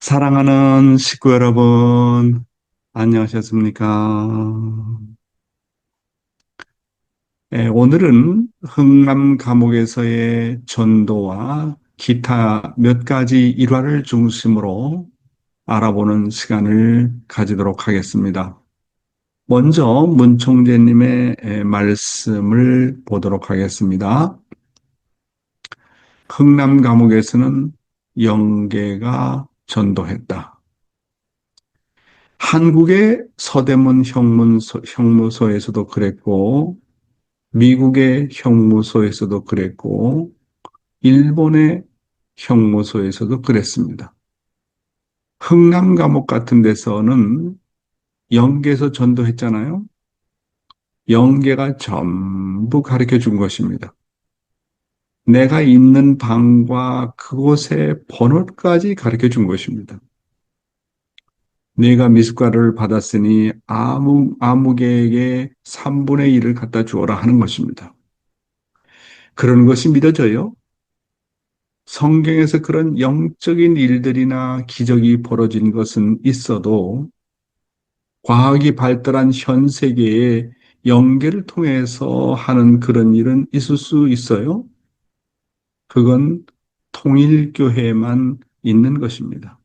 사랑하는 식구 여러분, 안녕하셨습니까? 오늘은 흥남 감옥에서의 전도와 기타 몇 가지 일화를 중심으로 알아보는 시간을 가지도록 하겠습니다. 먼저 문총재님의 말씀을 보도록 하겠습니다. 흥남 감옥에서는 영계가 전도했다. 한국의 서대문 형무소에서도 그랬고, 미국의 형무소에서도 그랬고, 일본의 형무소에서도 그랬습니다. 흥남 감옥 같은 데서는 영계에서 전도했잖아요. 영계가 전부 가르쳐 준 것입니다. 내가 있는 방과 그곳의 번호까지 가르쳐 준 것입니다. 네가 미숫가루를 받았으니 아무개에게 3분의 1을 갖다 주어라 하는 것입니다. 그런 것이 믿어져요? 성경에서 그런 영적인 일들이나 기적이 벌어진 것은 있어도 과학이 발달한 현 세계에 영계를 통해서 하는 그런 일은 있을 수 있어요? 그건 통일교회만 있는 것입니다.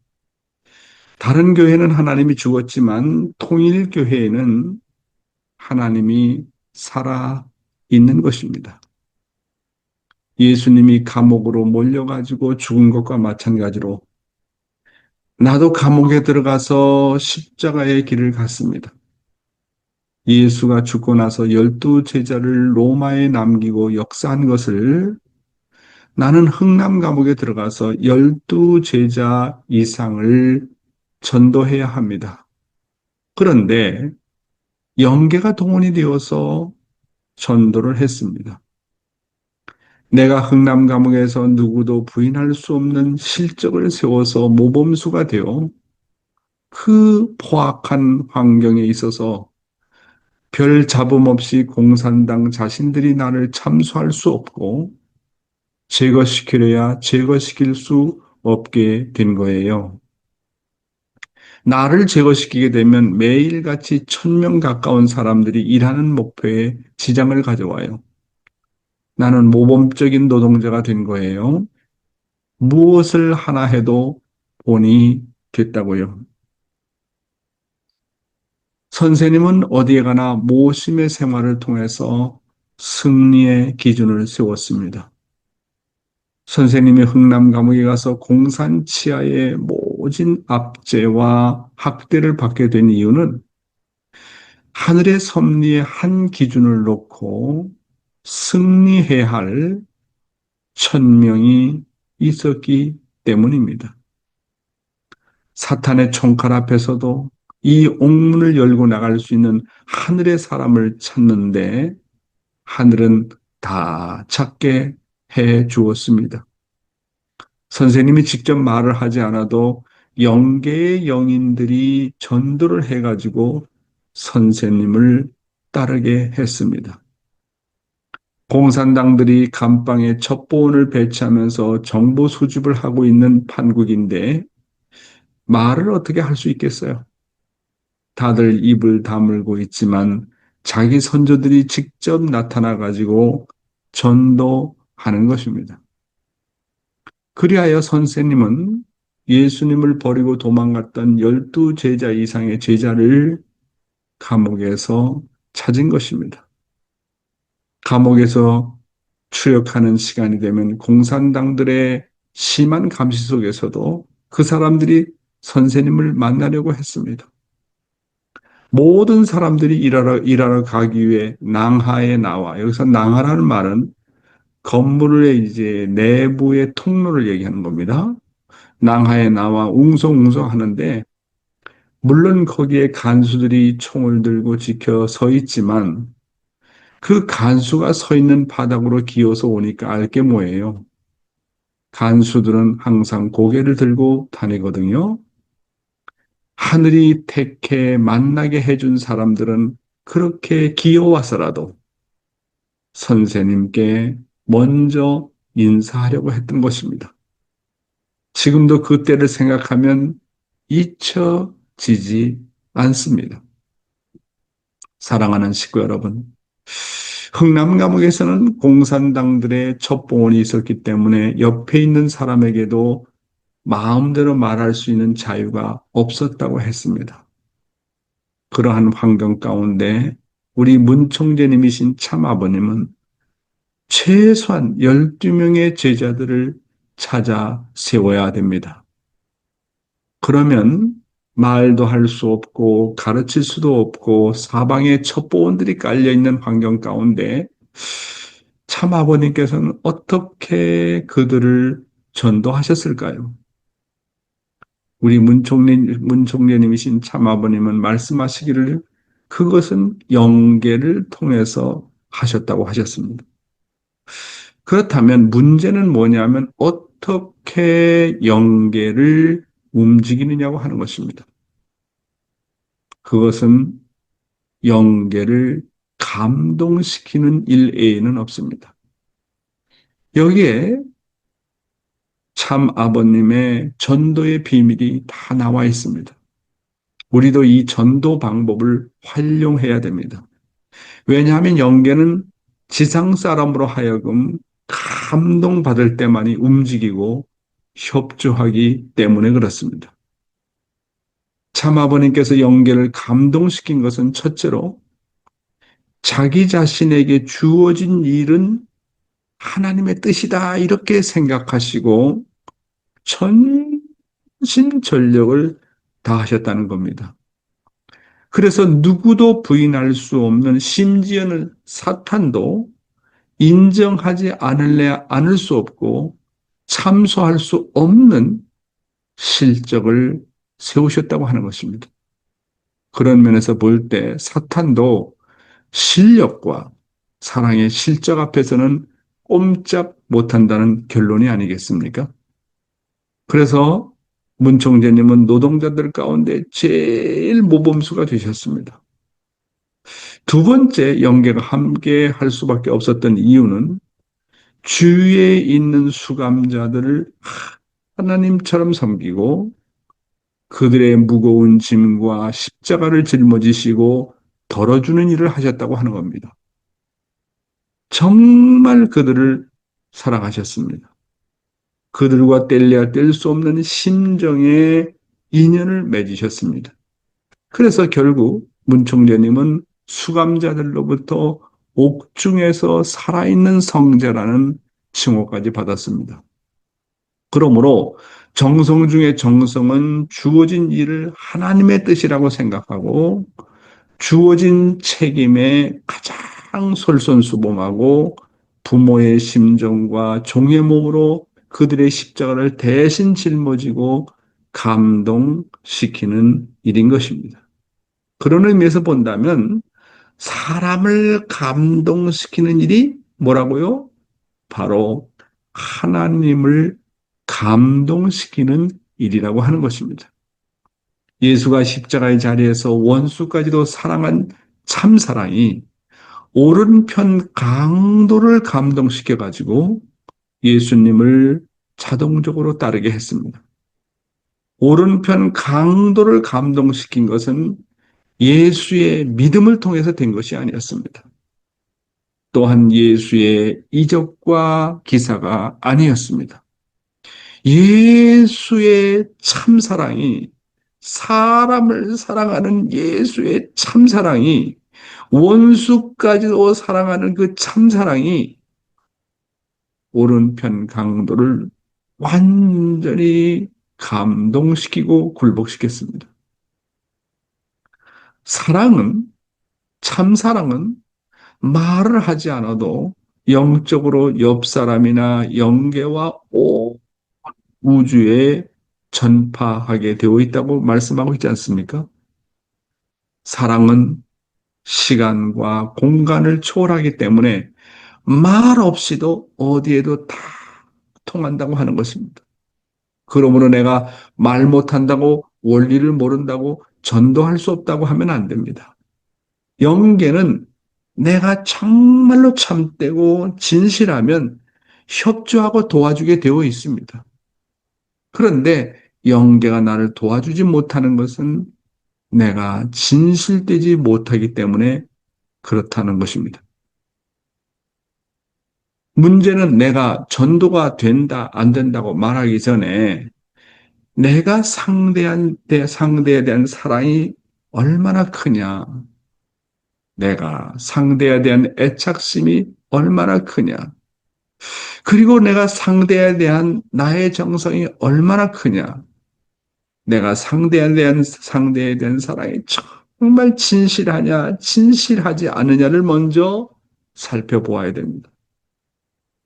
다른 교회는 하나님이 주었지만 통일교회에는 하나님이 살아 있는 것입니다. 예수님이 감옥으로 몰려가지고 죽은 것과 마찬가지로 나도 감옥에 들어가서 십자가의 길을 갔습니다. 예수가 죽고 나서 12제자를 로마에 남기고 역사한 것을 나는 흥남 감옥에 들어가서 12제자 이상을 전도해야 합니다. 그런데 영계가 동원이 되어서 전도를 했습니다. 내가 흥남 감옥에서 누구도 부인할 수 없는 실적을 세워서 모범수가 되어 그 포악한 환경에 있어서 별 잡음 없이 공산당 자신들이 나를 참수할 수 없고 제거시키려야 제거시킬 수 없게 된 거예요. 나를 제거시키게 되면 매일같이 1,000명 가까운 사람들이 일하는 목표에 지장을 가져와요. 나는 모범적인 노동자가 된 거예요. 무엇을 하나 해도 본이 됐다고요. 선생님은 어디에 가나 모심의 생활을 통해서 승리의 기준을 세웠습니다. 선생님이 흥남 감옥에 가서 공산 치하의 모진 압제와 학대를 받게 된 이유는 하늘의 섭리의 한 기준을 놓고 승리해야 할 1,000명이 있었기 때문입니다. 사탄의 총칼 앞에서도 이 옥문을 열고 나갈 수 있는 하늘의 사람을 찾는데 하늘은 다 찾게 해 주었습니다. 선생님이 직접 말을 하지 않아도 영계의 영인들이 전도를 해가지고 선생님을 따르게 했습니다. 공산당들이 감방에 첩보원을 배치하면서 정보 수집을 하고 있는 판국인데 말을 어떻게 할 수 있겠어요? 다들 입을 다물고 있지만 자기 선조들이 직접 나타나 가지고 전도하는 것입니다. 그리하여 선생님은 예수님을 버리고 도망갔던 12제자 이상의 제자를 감옥에서 찾은 것입니다. 감옥에서 추역하는 시간이 되면 공산당들의 심한 감시 속에서도 그 사람들이 선생님을 만나려고 했습니다. 모든 사람들이 일하러 가기 위해 낭하에 나와, 여기서 낭하라는 말은 건물의 이제 내부의 통로를 얘기하는 겁니다. 낭하에 나와 웅성웅성 하는데, 물론 거기에 간수들이 총을 들고 지켜 서 있지만, 그 간수가 서 있는 바닥으로 기어서 오니까 알게 뭐예요. 간수들은 항상 고개를 들고 다니거든요. 하늘이 택해 만나게 해준 사람들은 그렇게 기어와서라도 선생님께 먼저 인사하려고 했던 것입니다. 지금도 그때를 생각하면 잊혀지지 않습니다. 사랑하는 식구 여러분, 흥남 감옥에서는 공산당들의 첩보원이 있었기 때문에 옆에 있는 사람에게도 마음대로 말할 수 있는 자유가 없었다고 했습니다. 그러한 환경 가운데 우리 문총재님이신 참아버님은 최소한 12명의 제자들을 찾아 세워야 됩니다. 그러면 말도 할 수 없고 가르칠 수도 없고 사방에 첩보원들이 깔려있는 환경 가운데 참 아버님께서는 어떻게 그들을 전도하셨을까요? 우리 문총리님이신 참 아버님은 말씀하시기를 그것은 영계를 통해서 하셨다고 하셨습니다. 그렇다면 문제는 뭐냐면 어떻게 영계를 움직이느냐고 하는 것입니다. 그것은 영계를 감동시키는 일 외에는 없습니다. 여기에 참 아버님의 전도의 비밀이 다 나와 있습니다. 우리도 이 전도 방법을 활용해야 됩니다. 왜냐하면 영계는 지상 사람으로 하여금 감동받을 때만이 움직이고 협조하기 때문에 그렇습니다. 참 아버님께서 영계를 감동시킨 것은 첫째로 자기 자신에게 주어진 일은 하나님의 뜻이다 이렇게 생각하시고 전심전력을 다하셨다는 겁니다. 그래서 누구도 부인할 수 없는 심지어는 사탄도 인정하지 않을 수 없고 참소할 수 없는 실적을 세우셨다고 하는 것입니다. 그런 면에서 볼 때 사탄도 실력과 사랑의 실적 앞에서는 꼼짝 못한다는 결론이 아니겠습니까? 그래서 문 총재님은 노동자들 가운데 제일 모범수가 되셨습니다. 두 번째 영계가 함께 할 수밖에 없었던 이유는 주위에 있는 수감자들을 하나님처럼 섬기고 그들의 무거운 짐과 십자가를 짊어지시고 덜어주는 일을 하셨다고 하는 겁니다. 정말 그들을 사랑하셨습니다. 그들과 뗄래야 뗄 수 없는 심정의 인연을 맺으셨습니다. 그래서 결국 문 총재님은 수감자들로부터 옥중에서 살아있는 성자라는 칭호까지 받았습니다. 그러므로 정성 중에 정성은 주어진 일을 하나님의 뜻이라고 생각하고 주어진 책임에 가장 솔선수범하고 부모의 심정과 종의 몸으로 그들의 십자가를 대신 짊어지고 감동시키는 일인 것입니다. 그런 의미에서 본다면 사람을 감동시키는 일이 뭐라고요? 바로 하나님을 감동시키는 일이라고 하는 것입니다. 예수가 십자가의 자리에서 원수까지도 사랑한 참사랑이 오른편 강도를 감동시켜가지고 예수님을 자동적으로 따르게 했습니다. 오른편 강도를 감동시킨 것은 예수의 믿음을 통해서 된 것이 아니었습니다. 또한 예수의 이적과 기사가 아니었습니다. 예수의 참사랑이 사람을 사랑하는 예수의 참사랑이 원수까지도 사랑하는 그 참사랑이 오른편 강도를 완전히 감동시키고 굴복시켰습니다. 사랑은 참사랑은 말을 하지 않아도 영적으로 옆 사람이나 영계와 온 우주에 전파하게 되어 있다고 말씀하고 있지 않습니까? 사랑은 시간과 공간을 초월하기 때문에 말 없이도 어디에도 다 통한다고 하는 것입니다. 그러므로 내가 말 못한다고 원리를 모른다고 전도할 수 없다고 하면 안 됩니다. 영계는 내가 정말로 참되고 진실하면 협조하고 도와주게 되어 있습니다. 그런데 영계가 나를 도와주지 못하는 것은 내가 진실되지 못하기 때문에 그렇다는 것입니다. 문제는 내가 전도가 된다, 안 된다고 말하기 전에 내가 상대에 대한 사랑이 얼마나 크냐, 내가 상대에 대한 애착심이 얼마나 크냐, 그리고 내가 상대에 대한 나의 정성이 얼마나 크냐, 내가 상대에 대한 사랑이 정말 진실하냐, 진실하지 않느냐를 먼저 살펴보아야 됩니다.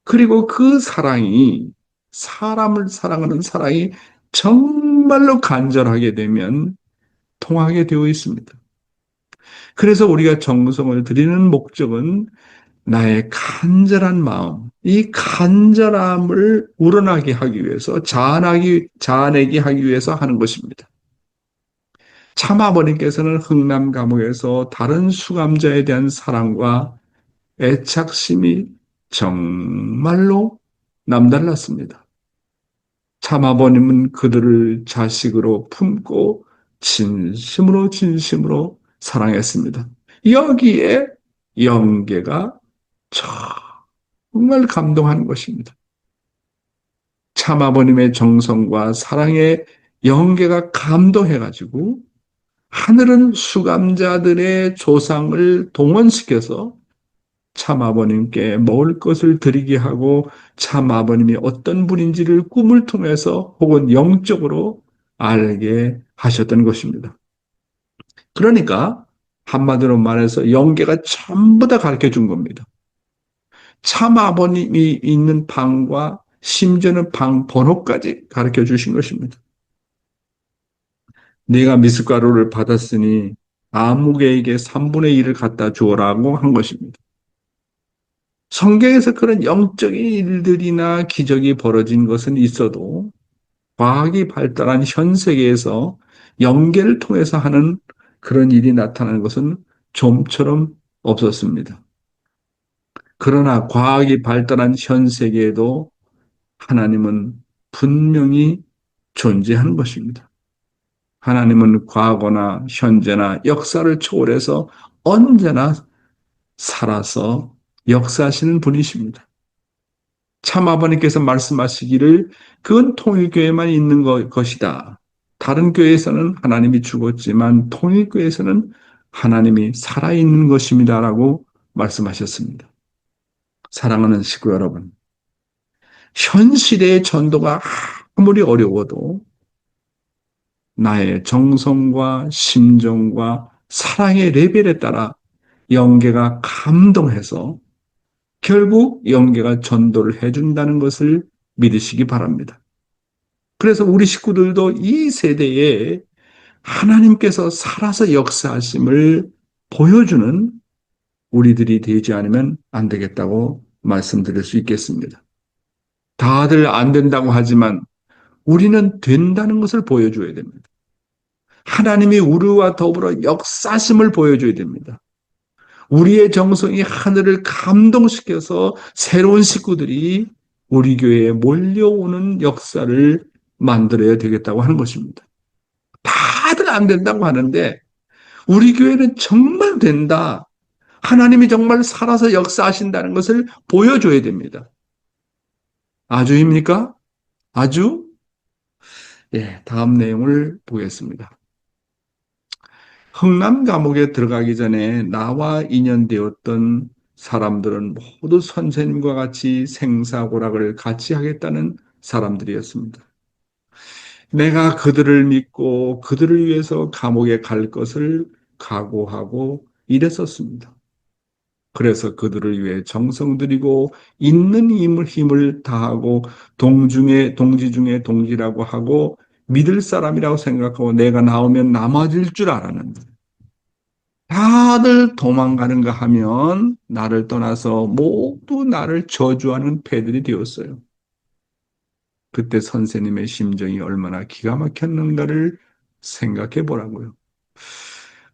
그리고 그 사랑이, 사람을 사랑하는 사랑이 정말로 간절하게 되면 통하게 되어 있습니다. 그래서 우리가 정성을 드리는 목적은 나의 간절한 마음, 이 간절함을 우러나게 하기 위해서, 자아내게 하기 위해서 하는 것입니다. 참아버님께서는 흥남 감옥에서 다른 수감자에 대한 사랑과 애착심이 정말로 남달랐습니다. 참아버님은 그들을 자식으로 품고 진심으로 사랑했습니다. 여기에 영계가 정말 감동하는 것입니다. 참아버님의 정성과 사랑에 영계가 감동해가지고 하늘은 수감자들의 조상을 동원시켜서 참아버님께 먹을 것을 드리게 하고 참아버님이 어떤 분인지를 꿈을 통해서 혹은 영적으로 알게 하셨던 것입니다. 그러니까 한마디로 말해서 영계가 전부 다 가르쳐 준 겁니다. 참아버님이 있는 방과 심지어는 방 번호까지 가르쳐 주신 것입니다. 네가 미숫가루를 받았으니 아무개에게 3분의 1을 갖다 주어라고 한 것입니다. 성경에서 그런 영적인 일들이나 기적이 벌어진 것은 있어도 과학이 발달한 현 세계에서 영계를 통해서 하는 그런 일이 나타나는 것은 좀처럼 없었습니다. 그러나 과학이 발달한 현 세계에도 하나님은 분명히 존재하는 것입니다. 하나님은 과거나 현재나 역사를 초월해서 언제나 살아서 역사하시는 분이십니다. 참 아버님께서 말씀하시기를 그건 통일교회만 있는 것이다. 다른 교회에서는 하나님이 죽었지만 통일교회에서는 하나님이 살아있는 것입니다라고 말씀하셨습니다. 사랑하는 식구 여러분, 현 시대의 전도가 아무리 어려워도 나의 정성과 심정과 사랑의 레벨에 따라 영계가 감동해서 결국 영계가 전도를 해준다는 것을 믿으시기 바랍니다. 그래서 우리 식구들도 이 세대에 하나님께서 살아서 역사하심을 보여주는 우리들이 되지 않으면 안 되겠다고 말씀드릴 수 있겠습니다. 다들 안 된다고 하지만 우리는 된다는 것을 보여줘야 됩니다. 하나님이 우리와 더불어 역사심을 보여줘야 됩니다. 우리의 정성이 하늘을 감동시켜서 새로운 식구들이 우리 교회에 몰려오는 역사를 만들어야 되겠다고 하는 것입니다. 다들 안 된다고 하는데 우리 교회는 정말 된다. 하나님이 정말 살아서 역사하신다는 것을 보여줘야 됩니다. 아주입니까? 아주? 예, 다음 내용을 보겠습니다. 흥남 감옥에 들어가기 전에 나와 인연되었던 사람들은 모두 선생님과 같이 생사고락을 같이 하겠다는 사람들이었습니다. 내가 그들을 믿고 그들을 위해서 감옥에 갈 것을 각오하고 일했었습니다. 그래서 그들을 위해 정성 들이고 있는 힘을 다하고 동지 중에 동지라고 하고 믿을 사람이라고 생각하고 내가 나오면 남아질 줄 알았는데 다들 도망가는가 하면 나를 떠나서 모두 나를 저주하는 패들이 되었어요. 그때 선생님의 심정이 얼마나 기가 막혔는가를 생각해 보라고요.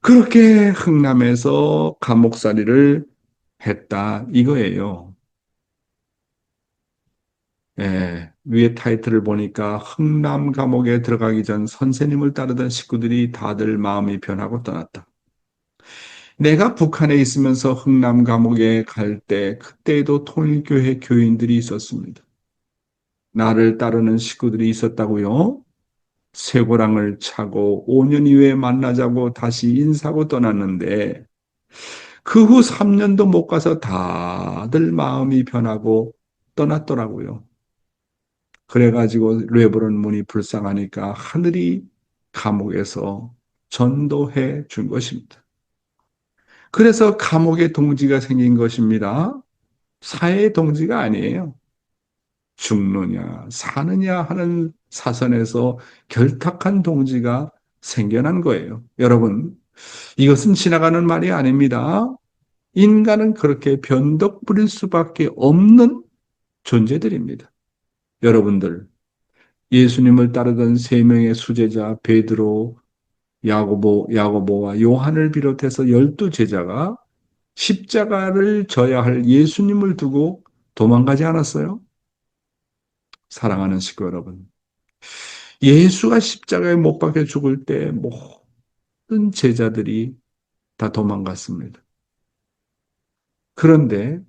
그렇게 흥남에서 감옥살이를 했다 이거예요. 위에 타이틀을 보니까 흥남 감옥에 들어가기 전 선생님을 따르던 식구들이 다들 마음이 변하고 떠났다. 내가 북한에 있으면서 흥남 감옥에 갈 때 그때에도 통일교회 교인들이 있었습니다. 나를 따르는 식구들이 있었다고요? 쇠고랑을 차고 5년 이후에 만나자고 다시 인사하고 떠났는데 그 후 3년도 못 가서 다들 마음이 변하고 떠났더라고요. 그래가지고 레브론 문이 불쌍하니까 하늘이 감옥에서 전도해 준 것입니다. 그래서 감옥에 동지가 생긴 것입니다. 사회 동지가 아니에요. 죽느냐, 사느냐 하는 사선에서 결탁한 동지가 생겨난 거예요. 여러분, 이것은 지나가는 말이 아닙니다. 인간은 그렇게 변덕 부릴 수밖에 없는 존재들입니다. 여러분들, 예수님을 따르던 세 명의 수제자 베드로, 야고보와 요한을 비롯해서 12제자가 십자가를 져야 할 예수님을 두고 도망가지 않았어요? 사랑하는 식구 여러분. 예수가 십자가에 못 박혀 죽을 때 모든 제자들이 다 도망갔습니다. 그런데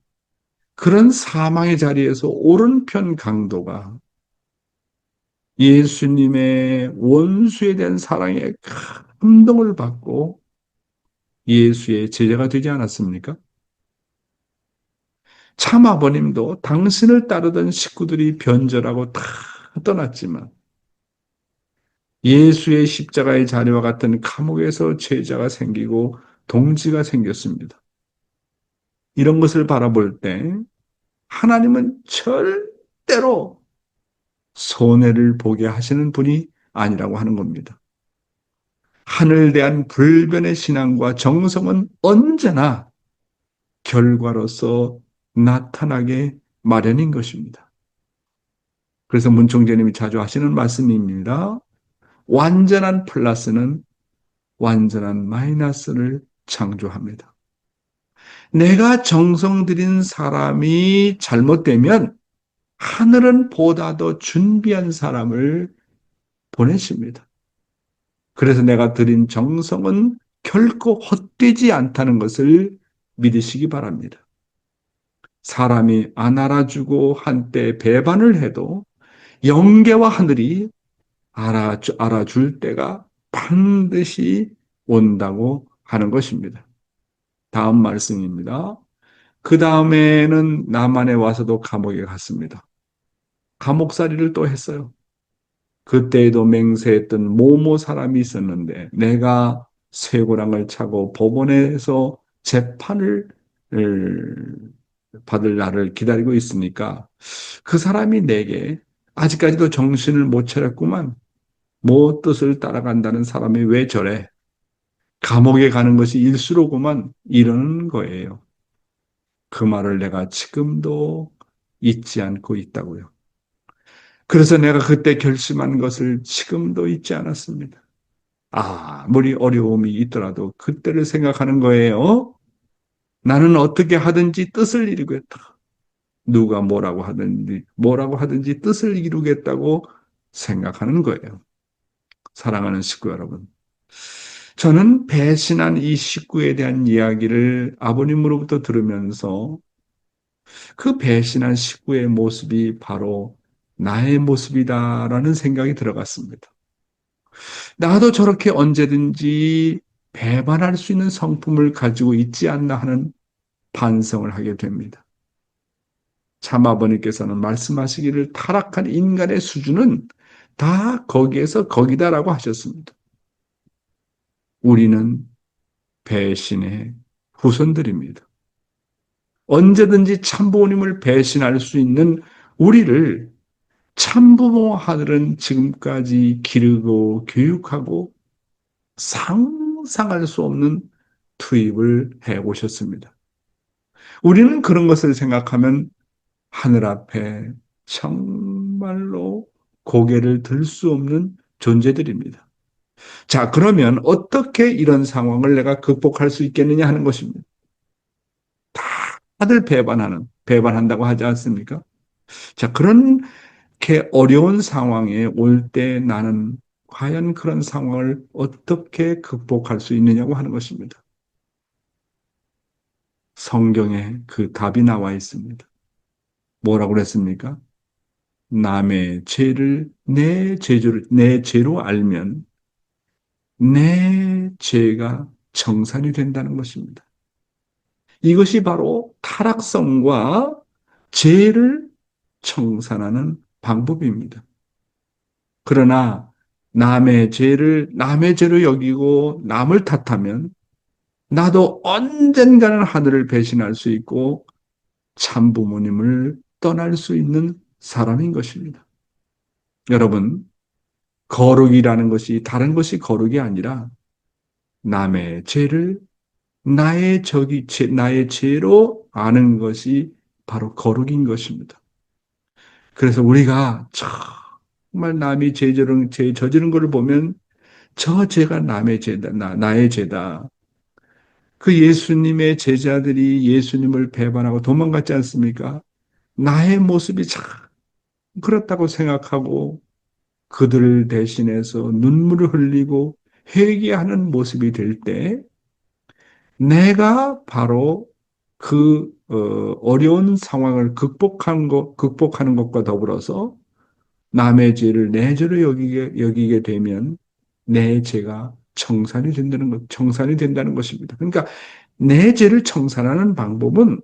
그런 사망의 자리에서 오른편 강도가 예수님의 원수에 대한 사랑에 감동을 받고 예수의 제자가 되지 않았습니까? 참 아버님도 당신을 따르던 식구들이 변절하고 다 떠났지만 예수의 십자가의 자리와 같은 감옥에서 제자가 생기고 동지가 생겼습니다. 이런 것을 바라볼 때 하나님은 절대로 손해를 보게 하시는 분이 아니라고 하는 겁니다. 하늘에 대한 불변의 신앙과 정성은 언제나 결과로서 나타나게 마련인 것입니다. 그래서 문총재님이 자주 하시는 말씀입니다. 완전한 플러스는 완전한 마이너스를 창조합니다. 내가 정성 들인 사람이 잘못되면 하늘은 보다 더 준비한 사람을 보내십니다. 그래서 내가 드린 정성은 결코 헛되지 않다는 것을 믿으시기 바랍니다. 사람이 안 알아주고 한때 배반을 해도 영계와 하늘이 알아줄 때가 반드시 온다고 하는 것입니다. 다음 말씀입니다. 그 다음에는 남한에 와서도 감옥에 갔습니다. 감옥살이를 또 했어요. 그때에도 맹세했던 모모 사람이 있었는데 내가 쇠고랑을 차고 법원에서 재판을 받을 날을 기다리고 있으니까 그 사람이 내게 아직까지도 정신을 못 차렸구만. 뭐 뜻을 따라간다는 사람이 왜 저래? 감옥에 가는 것이 일수로구만. 이러는 거예요. 그 말을 내가 지금도 잊지 않고 있다고요. 그래서 내가 그때 결심한 것을 지금도 잊지 않았습니다. 아무리 어려움이 있더라도 그때를 생각하는 거예요. 나는 어떻게 하든지 뜻을 이루겠다. 누가 뭐라고 하든지 뜻을 이루겠다고 생각하는 거예요. 사랑하는 식구 여러분. 저는 배신한 이 식구에 대한 이야기를 아버님으로부터 들으면서 그 배신한 식구의 모습이 바로 나의 모습이다라는 생각이 들어갔습니다. 나도 저렇게 언제든지 배반할 수 있는 성품을 가지고 있지 않나 하는 반성을 하게 됩니다. 참 아버님께서는 말씀하시기를 타락한 인간의 수준은 다 거기에서 거기다라고 하셨습니다. 우리는 배신의 후손들입니다. 언제든지 참부모님을 배신할 수 있는 우리를 참부모 하늘은 지금까지 기르고 교육하고 상상할 수 없는 투입을 해 오셨습니다. 우리는 그런 것을 생각하면 하늘 앞에 정말로 고개를 들 수 없는 존재들입니다. 자, 그러면 어떻게 이런 상황을 내가 극복할 수 있겠느냐 하는 것입니다. 다들 배반한다고 하지 않습니까? 자, 그렇게 어려운 상황에 올 때 나는 과연 그런 상황을 어떻게 극복할 수 있느냐고 하는 것입니다. 성경에 그 답이 나와 있습니다. 뭐라고 그랬습니까? 남의 죄를 내 죄로 알면 내 죄가 정산이 된다는 것입니다. 이것이 바로 타락성과 죄를 청산하는 방법입니다. 그러나 남의 죄를 남의 죄로 여기고 남을 탓하면 나도 언젠가는 하늘을 배신할 수 있고 참 부모님을 떠날 수 있는 사람인 것입니다. 여러분, 거룩이라는 것이 다른 것이 거룩이 아니라 남의 죄를 나의 죄로 아는 것이 바로 거룩인 것입니다. 그래서 우리가 정말 남이 죄 저지른 것을 보면 저 죄가 남의 죄다, 나의 죄다. 그 예수님의 제자들이 예수님을 배반하고 도망갔지 않습니까? 나의 모습이 참 그렇다고 생각하고 그들을 대신해서 눈물을 흘리고 회개하는 모습이 될 때 내가 바로 그 어려운 상황을 극복하는 것과 더불어서 남의 죄를 내 죄로 여기게 되면 내 죄가 청산이 된다는 것입니다. 그러니까 내 죄를 청산하는 방법은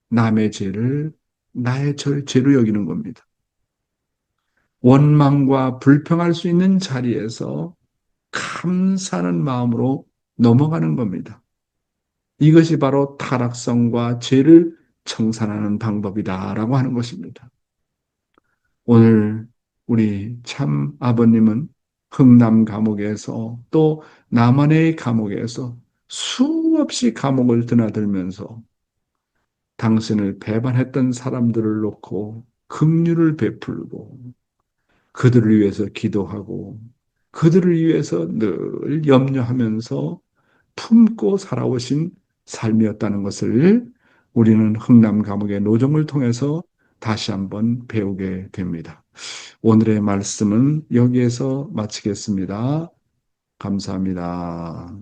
남의 죄를 나의 죄로 여기는 겁니다. 원망과 불평할 수 있는 자리에서 감사하는 마음으로 넘어가는 겁니다. 이것이 바로 타락성과 죄를 청산하는 방법이다라고 하는 것입니다. 오늘 우리 참 아버님은 흥남 감옥에서 또 남한의 감옥에서 수없이 감옥을 드나들면서 당신을 배반했던 사람들을 놓고 긍휼을 베풀고 그들을 위해서 기도하고 그들을 위해서 늘 염려하면서 품고 살아오신 삶이었다는 것을 우리는 흥남 감옥의 노정을 통해서 다시 한번 배우게 됩니다. 오늘의 말씀은 여기에서 마치겠습니다. 감사합니다.